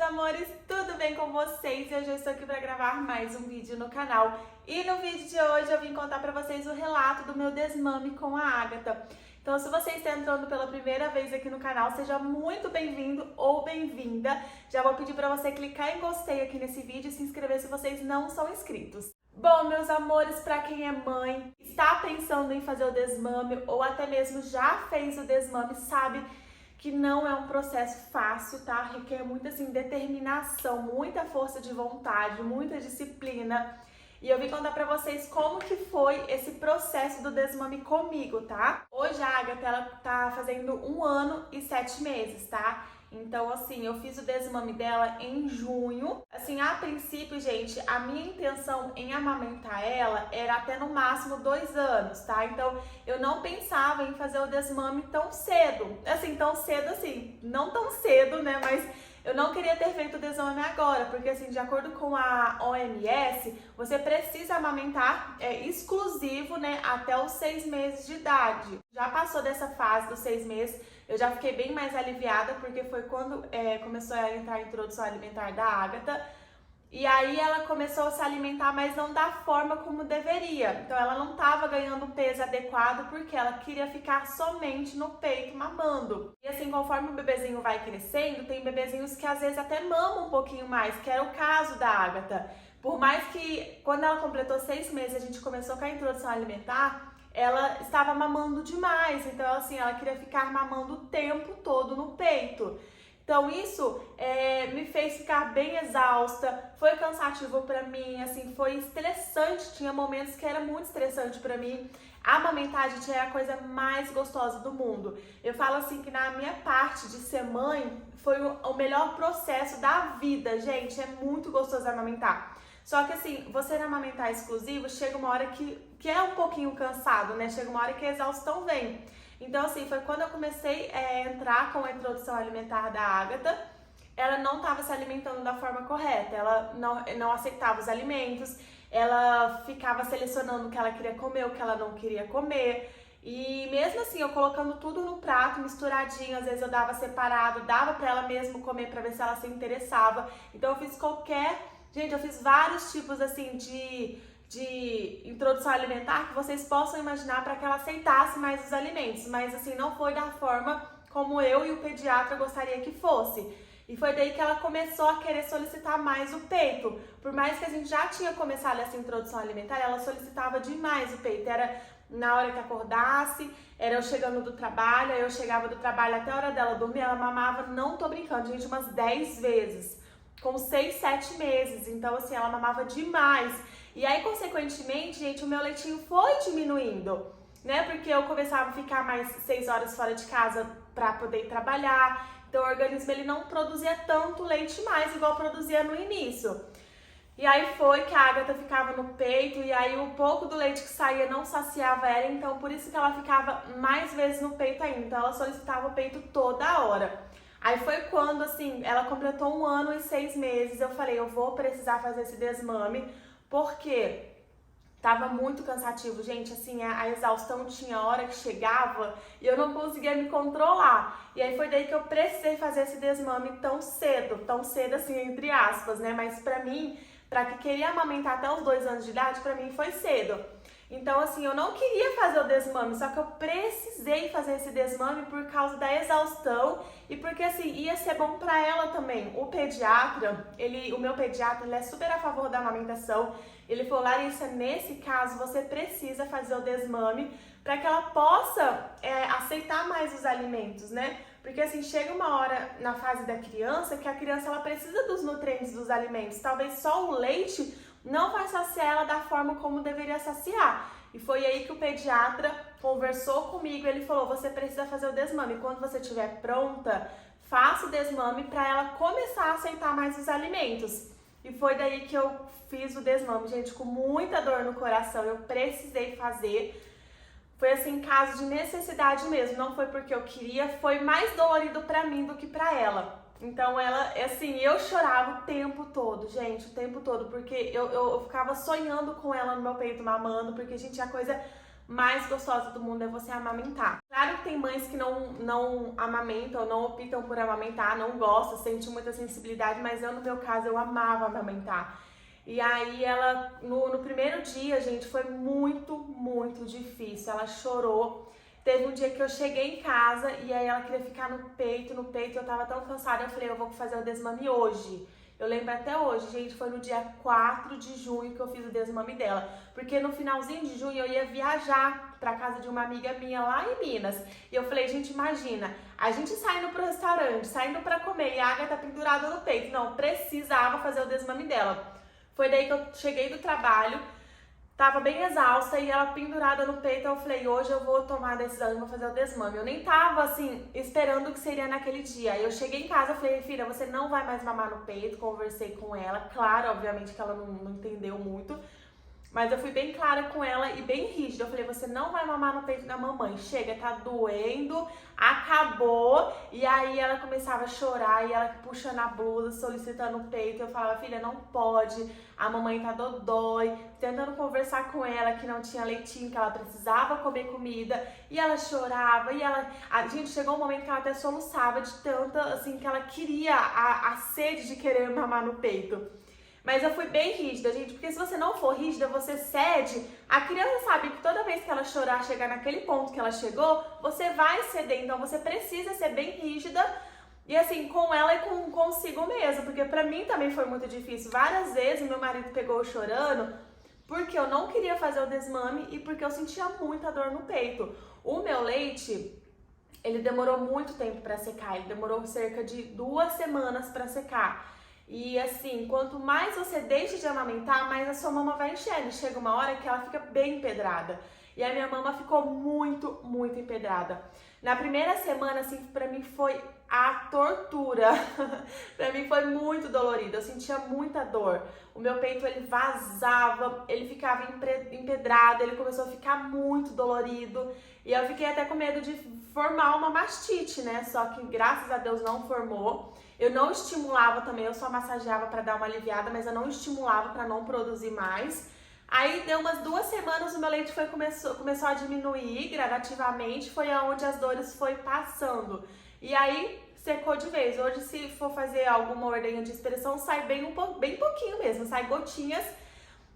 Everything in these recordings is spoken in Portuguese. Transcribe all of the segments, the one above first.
amores, tudo bem com vocês? Eu já estou aqui para gravar mais um vídeo no canal. E no vídeo de hoje eu vim contar para vocês o relato do meu desmame com a Agatha. Então, se você está entrando pela primeira vez aqui no canal, seja muito bem-vindo ou bem-vinda. Já vou pedir para você clicar em gostei aqui nesse vídeo e se inscrever se vocês não são inscritos. Bom, meus amores, para quem é mãe, está pensando em fazer o desmame ou até mesmo já fez o desmame, sabe que não é um processo fácil, tá? Requer muita assim, determinação, muita força de vontade, muita disciplina. E eu vim contar pra vocês como que foi esse processo do desmame comigo, tá? Hoje a Agatha, ela tá fazendo 1 ano e 7 meses, tá? Então, assim, eu fiz o desmame dela em junho. Assim, a princípio, gente, a minha intenção em amamentar ela era até no máximo 2 anos, tá? Então, eu não pensava em fazer o desmame tão cedo. Assim, tão cedo assim, não tão cedo, né? Mas eu não queria ter feito o desmame agora, porque assim, de acordo com a OMS, você precisa amamentar exclusivo, né, até os 6 meses de idade. Já passou dessa fase dos 6 meses, eu já fiquei bem mais aliviada, porque foi quando começou a entrar a introdução alimentar da Agatha. E aí ela começou a se alimentar, mas não da forma como deveria. Então ela não estava ganhando o peso adequado porque ela queria ficar somente no peito mamando. E assim, conforme o bebezinho vai crescendo, tem bebezinhos que às vezes até mamam um pouquinho mais, que era o caso da Agatha. Por mais que quando ela completou 6 meses a gente começou com a introdução alimentar, ela estava mamando demais. Então assim, ela queria ficar mamando o tempo todo no peito. Então isso me fez ficar bem exausta, foi cansativo pra mim, assim, foi estressante, tinha momentos que era muito estressante pra mim. Amamentar, gente, é a coisa mais gostosa do mundo. Eu falo assim que na minha parte de ser mãe, foi o melhor processo da vida, gente, é muito gostoso amamentar. Só que assim, você não amamentar exclusivo, chega uma hora que é um pouquinho cansado, né? Chega uma hora que a exaustão vem. Então, assim, foi quando eu comecei a entrar com a introdução alimentar da Agatha. Ela não estava se alimentando da forma correta, ela não aceitava os alimentos, ela ficava selecionando o que ela queria comer, o que ela não queria comer. E mesmo assim, eu colocando tudo no prato, misturadinho, às vezes eu dava separado, dava pra ela mesmo comer pra ver se ela se interessava. Então eu fiz Gente, eu fiz vários tipos, assim, de introdução alimentar que vocês possam imaginar para que ela aceitasse mais os alimentos, mas assim, não foi da forma como eu e o pediatra gostaria que fosse. E foi daí que ela começou a querer solicitar mais o peito. Por mais que a gente já tinha começado essa introdução alimentar, ela solicitava demais o peito. Era na hora que acordasse, era eu chegando do trabalho, aí eu chegava do trabalho até a hora dela dormir, ela mamava, não tô brincando, gente, umas 10 vezes, com 6, 7 meses. Então assim, ela mamava demais. E aí, consequentemente, gente, o meu leitinho foi diminuindo, né? Porque eu começava a ficar mais 6 horas fora de casa para poder trabalhar. Então, o organismo ele não produzia tanto leite mais, igual produzia no início. E aí foi que a Agatha ficava no peito, e aí o pouco do leite que saía não saciava ela, então por isso que ela ficava mais vezes no peito ainda. Então, ela solicitava o peito toda hora. Aí foi quando, assim, ela completou 1 ano e 6 meses, eu falei, eu vou precisar fazer esse desmame, porque tava muito cansativo, gente, assim, a exaustão tinha hora que chegava e eu não conseguia me controlar. E aí foi daí que eu precisei fazer esse desmame tão cedo assim, entre aspas, né? Mas pra mim, pra que queria amamentar até os 2 anos de idade, pra mim foi cedo. Então, assim, eu não queria fazer o desmame, só que eu precisei fazer esse desmame por causa da exaustão e porque, assim, ia ser bom pra ela também. O pediatra, o meu pediatra, ele é super a favor da amamentação. Ele falou, Larissa, nesse caso, você precisa fazer o desmame para que ela possa aceitar mais os alimentos, né? Porque, assim, chega uma hora na fase da criança que a criança, ela precisa dos nutrientes dos alimentos. Talvez só o leite não vai saciar ela da forma como deveria saciar. E foi aí que o pediatra conversou comigo, ele falou, você precisa fazer o desmame. Quando você estiver pronta, faça o desmame para ela começar a aceitar mais os alimentos. E foi daí que eu fiz o desmame, gente, com muita dor no coração, eu precisei fazer. Foi assim, caso de necessidade mesmo, não foi porque eu queria, foi mais dolorido pra mim do que pra ela. Então ela, assim, eu chorava o tempo todo, gente, o tempo todo, porque eu ficava sonhando com ela no meu peito mamando, porque, gente, é a coisa mais gostosa do mundo é você amamentar. Claro que tem mães que não amamentam, não optam por amamentar, não gostam, sentem muita sensibilidade, mas eu, no meu caso, eu amava amamentar. E aí ela, no primeiro dia, gente, foi muito, muito difícil. Ela chorou. Teve um dia que eu cheguei em casa e aí ela queria ficar no peito, eu tava tão cansada, eu falei, eu vou fazer o desmame hoje. Eu lembro até hoje, gente, foi no dia 4 de junho que eu fiz o desmame dela. Porque no finalzinho de junho eu ia viajar pra casa de uma amiga minha lá em Minas. E eu falei, gente, imagina, a gente saindo pro restaurante, saindo pra comer e a Agatha pendurada no peito. Não, precisava fazer o desmame dela. Foi daí que eu cheguei do trabalho, tava bem exausta e ela pendurada no peito, eu falei, hoje eu vou tomar a decisão e vou fazer o desmame. Eu nem tava, assim, esperando que seria naquele dia. Aí eu cheguei em casa, falei, filha, você não vai mais mamar no peito, conversei com ela. Claro, obviamente que ela não entendeu muito, mas eu fui bem clara com ela e bem rígida. Eu falei, você não vai mamar no peito da mamãe. Chega, tá doendo, acabou. E aí ela começava a chorar e ela puxando a blusa, solicitando o peito. Eu falava, filha, não pode, a mamãe tá dodói. Tentando conversar com ela que não tinha leitinho, que ela precisava comer comida. E ela chorava e a gente chegou um momento que ela até soluçava de tanta, assim, que ela queria a sede de querer mamar no peito. Mas eu fui bem rígida, gente, porque se você não for rígida, você cede. A criança sabe que toda vez que ela chorar, chegar naquele ponto que ela chegou, você vai ceder. Então você precisa ser bem rígida e assim, com ela e consigo mesmo. Porque pra mim também foi muito difícil. Várias vezes meu marido pegou eu chorando porque eu não queria fazer o desmame e porque eu sentia muita dor no peito. O meu leite, ele demorou muito tempo pra secar. Ele demorou cerca de 2 semanas pra secar. E assim, quanto mais você deixa de amamentar, mais a sua mama vai enchendo. Chega uma hora que ela fica bem empedrada. E a minha mama ficou muito, muito empedrada. Na primeira semana, assim, pra mim foi a tortura. Pra mim foi muito dolorido, eu sentia muita dor. O meu peito, ele vazava, ele ficava empedrado, ele começou a ficar muito dolorido. E eu fiquei até com medo de formar uma mastite, né? Só que graças a Deus não formou. Eu não estimulava também, eu só massageava pra dar uma aliviada, mas eu não estimulava pra não produzir mais. Aí deu umas 2 semanas, o meu leite começou a diminuir gradativamente, foi aonde as dores foi passando. E aí secou de vez. Hoje, se for fazer alguma ordenha de expressão, sai bem pouquinho mesmo, sai gotinhas.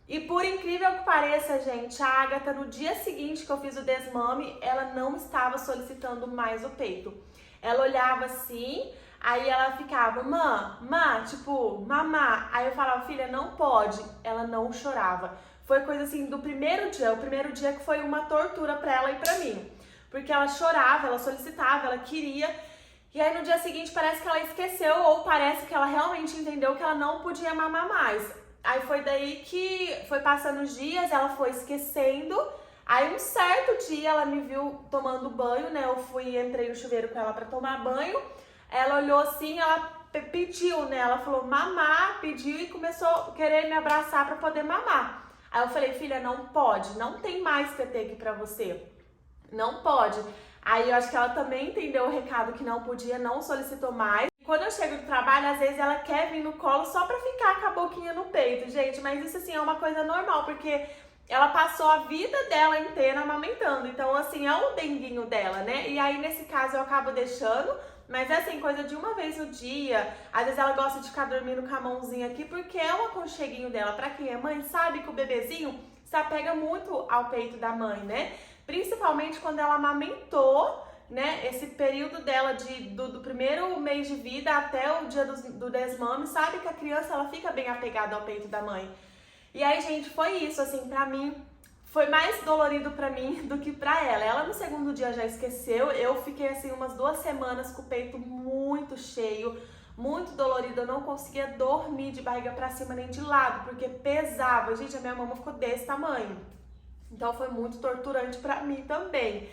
E por incrível que pareça, gente, a Agatha, no dia seguinte que eu fiz o desmame, ela não estava solicitando mais o peito. Ela olhava assim, aí ela ficava, tipo, mamar. Aí eu falava, filha, não pode. Ela não chorava. Foi coisa assim do primeiro dia, o primeiro dia que foi uma tortura pra ela e pra mim. Porque ela chorava, ela solicitava, ela queria. E aí no dia seguinte parece que ela esqueceu ou parece que ela realmente entendeu que ela não podia mamar mais. Aí foi daí que foi passando os dias, ela foi esquecendo. Aí um certo dia ela me viu tomando banho, né? Eu entrei no chuveiro com ela pra tomar banho. Ela olhou assim, ela pediu, né? Ela falou mamar, pediu e começou a querer me abraçar pra poder mamar. Aí eu falei, filha, não pode, não tem mais TT aqui pra você. Não pode. Aí eu acho que ela também entendeu o recado que não podia, não solicitou mais. Quando eu chego do trabalho, às vezes ela quer vir no colo só pra ficar com a boquinha no peito, gente. Mas isso, assim, é uma coisa normal, porque ela passou a vida dela inteira amamentando. Então, assim, é o denguinho dela, né? E aí, nesse caso, eu acabo deixando. Mas é assim, coisa de uma vez no dia. Às vezes ela gosta de ficar dormindo com a mãozinha aqui, porque é um aconcheguinho dela. Pra quem é mãe, sabe que o bebezinho se apega muito ao peito da mãe, né? Principalmente quando ela amamentou, né? Esse período dela do primeiro mês de vida até o dia do desmame, sabe que a criança ela fica bem apegada ao peito da mãe. E aí, gente, foi isso, assim, pra mim, foi mais dolorido pra mim do que pra ela. Ela no segundo dia já esqueceu, eu fiquei assim umas 2 semanas com o peito muito cheio, muito dolorido, eu não conseguia dormir de barriga pra cima nem de lado, porque pesava. Gente, a minha mama ficou desse tamanho. Então foi muito torturante pra mim também.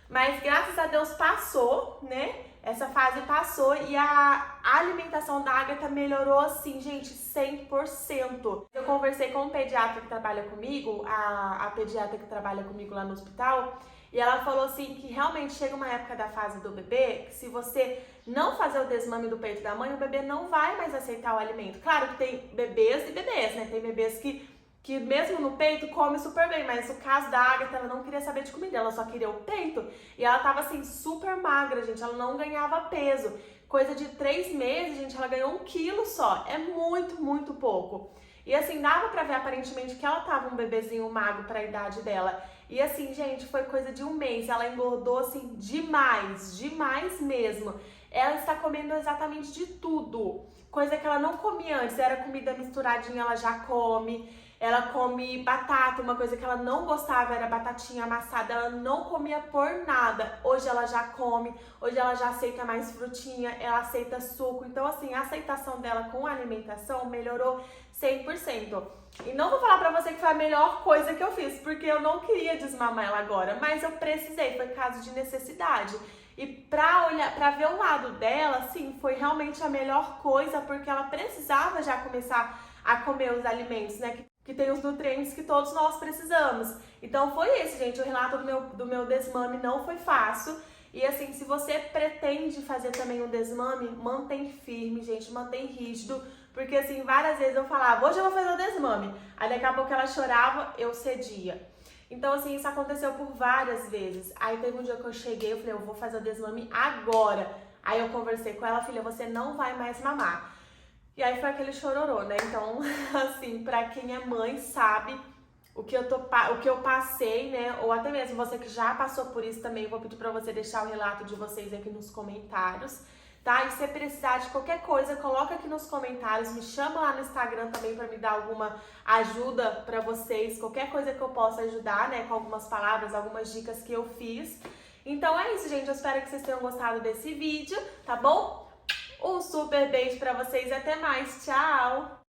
Mas graças a Deus passou, né? Essa fase passou e a alimentação da Agatha melhorou assim, gente, 100%. Eu conversei com um pediatra que trabalha comigo, a pediatra que trabalha comigo lá no hospital, e ela falou assim que realmente chega uma época da fase do bebê que se você não fazer o desmame do peito da mãe, o bebê não vai mais aceitar o alimento. Claro que tem bebês e bebês, né? Tem bebês que que mesmo no peito come super bem, mas no caso da Agatha, ela não queria saber de comida, ela só queria o peito. E ela tava assim, super magra, gente, ela não ganhava peso. Coisa de 3 meses, gente, ela ganhou 1 quilo só. É muito, muito pouco. E assim, dava pra ver aparentemente que ela tava um bebezinho magro pra idade dela. E assim, gente, foi coisa de 1 mês. Ela engordou assim demais, demais mesmo. Ela está comendo exatamente de tudo. Coisa que ela não comia antes. Era comida misturadinha, ela já come. Ela come batata, uma coisa que ela não gostava era batatinha amassada, ela não comia por nada. Hoje ela já come, hoje ela já aceita mais frutinha, ela aceita suco. Então assim, a aceitação dela com a alimentação melhorou 100%. E não vou falar pra você que foi a melhor coisa que eu fiz, porque eu não queria desmamar ela agora, mas eu precisei, foi caso de necessidade. E pra ver o lado dela, sim, foi realmente a melhor coisa, porque ela precisava já começar a comer os alimentos, né? Que tem os nutrientes que todos nós precisamos. Então foi esse, gente, o relato do meu desmame não foi fácil. E assim, se você pretende fazer também um desmame, mantém firme, gente, mantém rígido. Porque assim, várias vezes eu falava, hoje eu vou fazer o desmame. Aí daqui a pouco ela chorava, eu cedia. Então assim, isso aconteceu por várias vezes. Aí teve um dia que eu cheguei, eu falei, eu vou fazer o desmame agora. Aí eu conversei com ela, filha, você não vai mais mamar. E aí foi aquele chororô, né? Então, assim, pra quem é mãe sabe o que eu passei, né? Ou até mesmo você que já passou por isso também, eu vou pedir pra você deixar o relato de vocês aqui nos comentários, tá? E se precisar de qualquer coisa, coloca aqui nos comentários, me chama lá no Instagram também pra me dar alguma ajuda pra vocês, qualquer coisa que eu possa ajudar, né? Com algumas palavras, algumas dicas que eu fiz. Então é isso, gente. Eu espero que vocês tenham gostado desse vídeo, tá bom? Um super beijo pra vocês e até mais. Tchau!